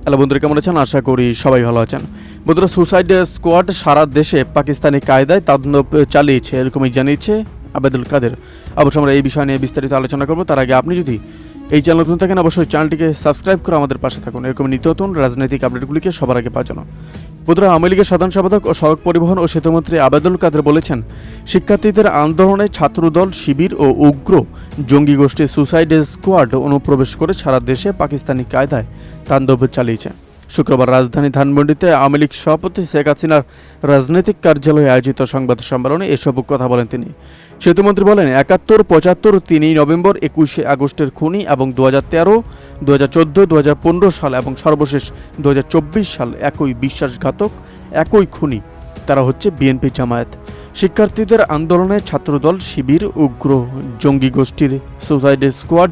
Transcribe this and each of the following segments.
Hello বন্ধুরা, কেমন আছেন? আশা করি সবাই ভালো আছেন। বন্ধুরা, সুসাইড স্কোয়াড সারা দেশে পাকিস্তানি কায়দায় তাণ্ডব চালিয়েছে, এরকমই জানিয়েছে আবেদুল কাদের। অবশ্য আমরা এই বিষয় নিয়ে বিস্তারিত আলোচনা করব। তার আগে আপনি যদি এই চ্যানেল নতুন থাকেন, অবশ্যই চ্যানেলটিকে সাবস্ক্রাইব করে আমাদের পাশে থাকুন, এরকম নিত্য নতুন রাজনৈতিক আপডেটগুলিকে সবার আগে পাওয়ার জন্য। বন্ধুরা, আওয়ামী লীগের সাধারণ সম্পাদক ও সড়ক পরিবহন ও সেতুমন্ত্রী আবেদুল কাদের বলেছেন, শিক্ষার্থীদের আন্দোলনে ছাত্রদল, শিবির ও উগ্র জঙ্গি গোষ্ঠী সুসাইড স্কোয়াড অনুপ্রবেশ করে সারা দেশে পাকিস্তানি কায়দায় তাণ্ডব চালিয়েছে। শুক্রবার রাজধানী ধানমন্ডিতে আওয়ামী লীগ সভাপতি শেখ হাসিনার রাজনৈতিক কার্যালয়ে আয়োজিত সংবাদ সম্মেলনে এসব কথা বলেন তিনি। সেতুমন্ত্রী বলেন, ৭১, ৭৫, ৩ নভেম্বর, ২১ আগস্টের খুনি এবং ২০১৩, ২০১৪, ২০১৫ সাল এবং সর্বশেষ ২০২৪ সাল একই বিশ্বাসঘাতক, একই খুনি। তারা হচ্ছে বিএনপি জামায়াত। শিক্ষার্থীদের আন্দোলনে ছাত্রদল, শিবির, উগ্র জঙ্গি গোষ্ঠীর সুসাইড স্কোয়াড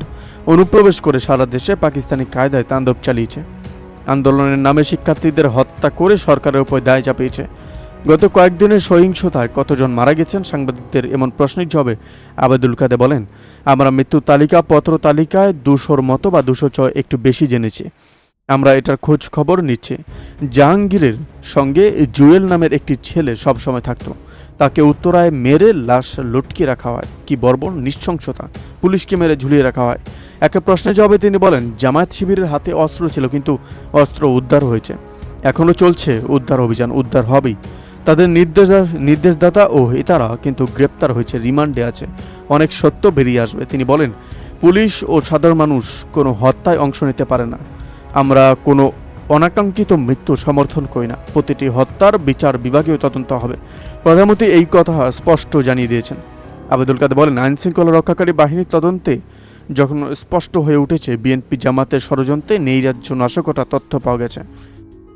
অনুপ্রবেশ করে সারা দেশে পাকিস্তানি কায়দায় তাণ্ডব চালিয়েছে। আন্দোলনের নামে শিক্ষার্থীদের হত্যা করে সরকারের উপর দায় চাপিয়েছে। গত কয়েকদিনের সহিংসতায় কতজন মারা গেছেন? সাংবাদিকদের এমন প্রশ্নের জবাবে আবেদুল কাদের বলেন, আমরা মৃত্যু তালিকা পত্র তালিকায় ২০০-র মতো বা ২০০ একটু বেশি জেনেছি। আমরা এটার খোঁজ খবর নিচ্ছি। জাহাঙ্গীরের সঙ্গে জুয়েল নামের একটি ছেলে সবসময় থাকতো। তাকে উত্তরায় মেরে লাশ লটকিয়ে রাখা হয়। কি বর্বর নৃশংসতা! পুলিশকে মেরে ঝুলিয়ে রাখা হয়। একটা প্রশ্নের জবাবে তিনি বলেন, জামায়াত শিবিরের হাতে অস্ত্র ছিল, কিন্তু অস্ত্র উদ্ধার হয়েছে। এখনও চলছে উদ্ধার অভিযান, উদ্ধার হবেই। তাদের নির্দেশদাতা ও ইতারা কিন্তু গ্রেপ্তার হয়েছে, রিমান্ডে আছে। অনেক সত্য বেরিয়ে আসবে। তিনি বলেন, পুলিশ ও সাধারণ মানুষ কোনো হত্যায় অংশ নিতে পারে না। আমরা কোনো অনাকাঙ্ক্ষিত মৃত্যু সমর্থন করি না। প্রতিটি হত্যার বিচার বিভাগীয় তদন্ত হবে। প্রধানমন্ত্রী এই কথা স্পষ্ট জানিয়ে দিয়েছেন। আবেদুল কাদের বলেন, আইনশৃঙ্খলা রক্ষাকারী বাহিনীর তদন্তে যখন স্পষ্ট হয়ে উঠেছে বিএনপি জামাতের ষড়যন্ত্রে নৈরাজ্য নাশকতার তথ্য পাওয়া গেছে,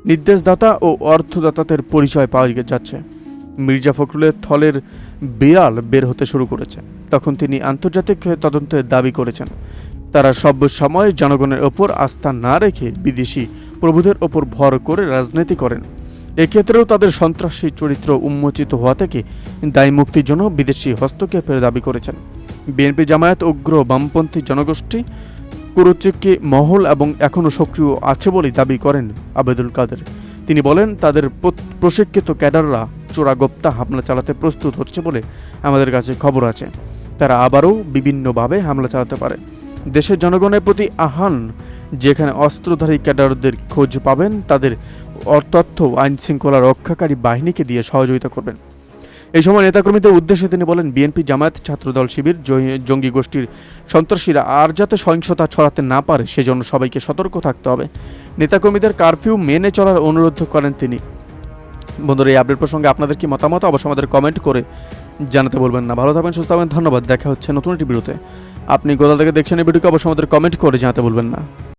নির্দেশদাতা ও অর্থদাতাদের পরিচয় পাওয়া যাচ্ছে, মির্জা ফখরুলের থলের বিড়াল বের হতে শুরু করেছে, তখন তিনি আন্তর্জাতিক তদন্তের দাবি করেছেন। তারা সব সময় জনগণের ওপর আস্থা না রেখে বিদেশি প্রভুদের ওপর ভর করে রাজনীতি করেন। এক্ষেত্রেও তাদের সন্ত্রাসী চরিত্র উন্মোচিত হওয়া থেকে দায় মুক্তির জন্য বিদেশি হস্তক্ষেপের দাবি করেছেন। বিএনপি জামায়াত উগ্র বামপন্থী জনগোষ্ঠী কুরুচিকি মহল এবং এখনও সক্রিয় আছে বলে দাবি করেন আবেদুল কাদের। তিনি বলেন, তাদের প্রশিক্ষিত ক্যাডাররা চোরাগোপ্তা হামলা চালাতে প্রস্তুত হচ্ছে বলে আমাদের কাছে খবর আছে। তারা আবারও বিভিন্নভাবে হামলা চালাতে পারে। দেশের জনগণের প্রতি আহ্বান, যেখানে অস্ত্রধারী ক্যাডারদের খোঁজ পাবেন, তাদের তথ্য আইনশৃঙ্খলা রক্ষাকারী বাহিনীকে দিয়ে সহযোগিতা করবেন। এই সময় নেতাকর্মীদের উদ্দেশ্যে তিনি বলেন, বিএনপি জামায়াত, ছাত্রদল, শিবির, জঙ্গি গোষ্ঠীর সন্ত্রাসীরা আর যাতে সহিংসতা ছড়াতে না পারে সেজন্য সবাইকে সতর্ক থাকতে হবে। নেতাকর্মীদের কারফিউ মেনে চলার অনুরোধ করেন তিনি। বন্ধুরা, এই আপডেট প্রসঙ্গে আপনাদের কি মতামত অবশ্যই আমাদের কমেন্ট করে জানাতে বলবেন না। ভালো থাকবেন, সুস্থ থাকবেন, ধন্যবাদ। দেখা হচ্ছে নতুন একটি ভিডিওতে। আপনি কোথা থেকে দেখছেন এই ভিডিওকে অবশ্যই আমাদের কমেন্ট করে জানাতে বলবেন না।